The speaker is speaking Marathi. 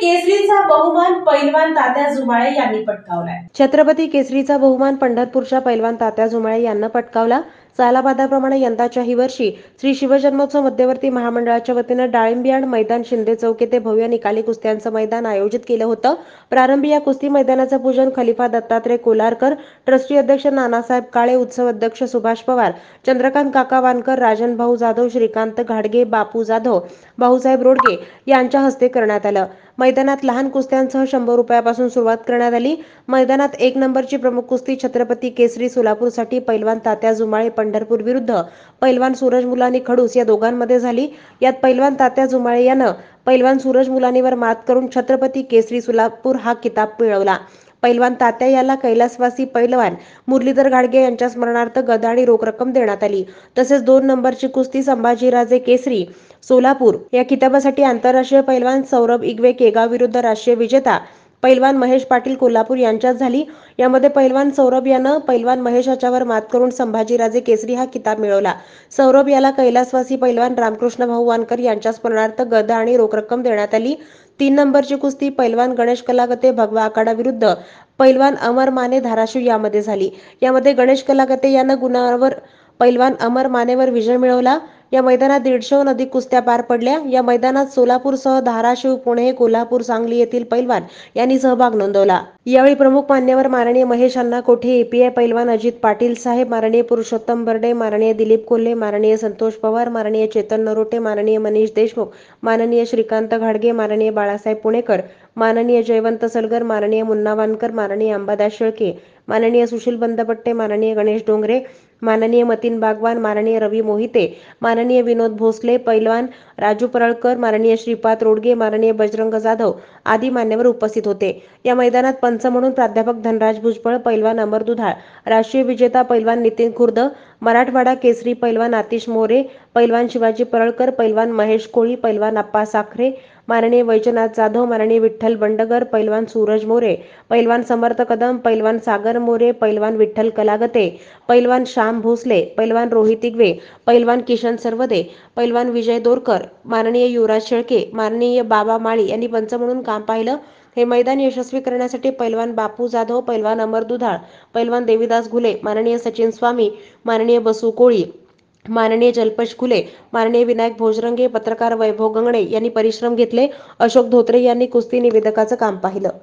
केसरीचा बहुमान पैलवान तात्या जुमाळे यांनी पटकावलाय. छत्रपती केसरीचा बहुमान पंढरपूरच्या पैलवान तात्या जुमाळे यांना पटकावला. सालाबादाप्रमाणे यंदाच्याही वर्षी श्री शिवजन्मोत्सव मध्यवर्ती महामंडळाच्या वतीनं डाळिंबियाड मैदान शिंदे चौक येथे भव्य निकाली कुस्त्यांचं मैदान आयोजित केलं होतं. प्रारंभी या कुस्ती मैदानाचं पूजन खलिफा दत्तात्रय कोलारकर, ट्रस्टी अध्यक्ष नानासाहेब काळे, उत्सव अध्यक्ष सुभाष पवार, चंद्रकांत काका वानकर, राजन भाऊ जाधव, श्रीकांत घाडगे, बापू जाधव, भाऊसाहेब रोडगे यांच्या हस्ते करण्यात आलं. मैदानात लहान कुस्त्यांसह 100 रुपयापासून सुरुवात करण्यात आली. मैदानात 1 नंबरची प्रमुख कुस्ती छत्रपती केसरी सोलापूरसाठी पैलवान तात्या जुमाळे पंढरपूर विरुद्ध पैलवान सूरज मुलानी खडूस या दोघांमध्ये झाली. यात पैलवान तात्या जुमाळे यानं पैलवान सूरज मुलानीवर मात करून छत्रपती केसरी सोलापूर हा किताब मिळवला. पैलवान तात्या याला कैलासवासी पैलवान मुरलीधर घाडगे यांच्या स्मरणार्थ गदा आणि रोख रक्कम देण्यात आली. तसेच 2 नंबरची कुस्ती संभाजीराजे केसरी सोलापूर या किताबासाठी आंतरराष्ट्रीय पैलवान सौरभ इगवे केगाव विरुद्ध राष्ट्रीय विजेता पैलवान महेश पाटील कोल्हापूर यांच्यात झाली. यामध्ये पैलवान सौरभ यानं पैलवान महेश याच्यावर मात करून संभाजीराजे केसरी हा किताब मिळवला. सौरभ याला कैलासवासी पैलवान रामकृष्ण भाऊ वानकर यांच्या स्मरणार्थ गदा आणि रोख रक्कम देण्यात आली. 3 नंबरची कुस्ती पैलवान गणेश कलागते भगवा आखाडा विरुद्ध पैलवान अमर माने धाराशिव यामध्ये झाली. यामध्ये गणेश कलागते यानं गुणावर पैलवान अमर मानेवर विजय मिळवला. या मैदानात 150हून अधिक कुस्त्या पार पडल्या. या मैदानात सोलापूरसह धाराशिव, पुणे, कोल्हापूर, सांगली येथील पैलवान यांनी सहभाग नोंदवला. यावेळी प्रमुख मान्यवर माननीय महेश अण्णा कोठे, एपीआय पैलवान अजित पाटील साहेब, माननीय पुरुषोत्तम बर्डे, माननीय दिलीप कोल्हे, माननीय संतोष पवार, माननीय चेतन नरोटे, माननीय मनीष देशमुख, माननीय श्रीकांत घाडगे, माननीय बाळासाहेब पुणेकर, माननीय जयवंत सलगर, माननीय मुन्ना वानकर, माननीय अंबादास शेळके, माननीय सुशील बंदपट्टे, माननीय गणेश डोंगरे, माननीय मतीन बागवान, माननीय रवी मोहिते, माननीय विनोद भोसले, पैलवान राजू परळकर, माननीय श्रीपाद रोडगे, माननीय बजरंग जाधव आदी मान्यवर उपस्थित होते. या मैदानात पंच म्हणून प्राध्यापक धनराज भुजबळ, पैलवान अमर दुधाळ, राष्ट्रीय विजेता पैलवान नितीन खुर्द, मराठवाडा केसरी पैलवान आतिश मोरे, पैलवान शिवाजी परळकर, पैलवान महेश कोळी, पैलवान अप्पा साखरे, माननीय वैजनाथ जाधव, माननीय विठ्ठल बंडगर, पैलवान सूरज मोरे, पैलवान समर्थ कदम, पैलवान सागर मोरे, पैलवान विठ्ठल कलागते, पैलवान श्याम भोसले, पैलवान रोहित इगवे, पैलवान किशन सरवदे, पैलवान विजय दोरकर, माननीय युवराज शेळके, माननीय बाबा माळी यांनी पंच म्हणून काम पाहिलं. हे मैदान यशस्वी करण्यासाठी पैलवान बापू जाधव, पैलवान अमर दुधाळ, पैलवान देवीदास घुले, माननीय सचिन स्वामी, माननीय बसू कोळी, माननीय जल्पेश खुले, माननीय विनायक भोजरंगे, पत्रकार वैभव गंगणे यांनी परिश्रम घेतले. अशोक धोत्रे यांनी कुस्ती निवेदकाचं काम पाहिलं.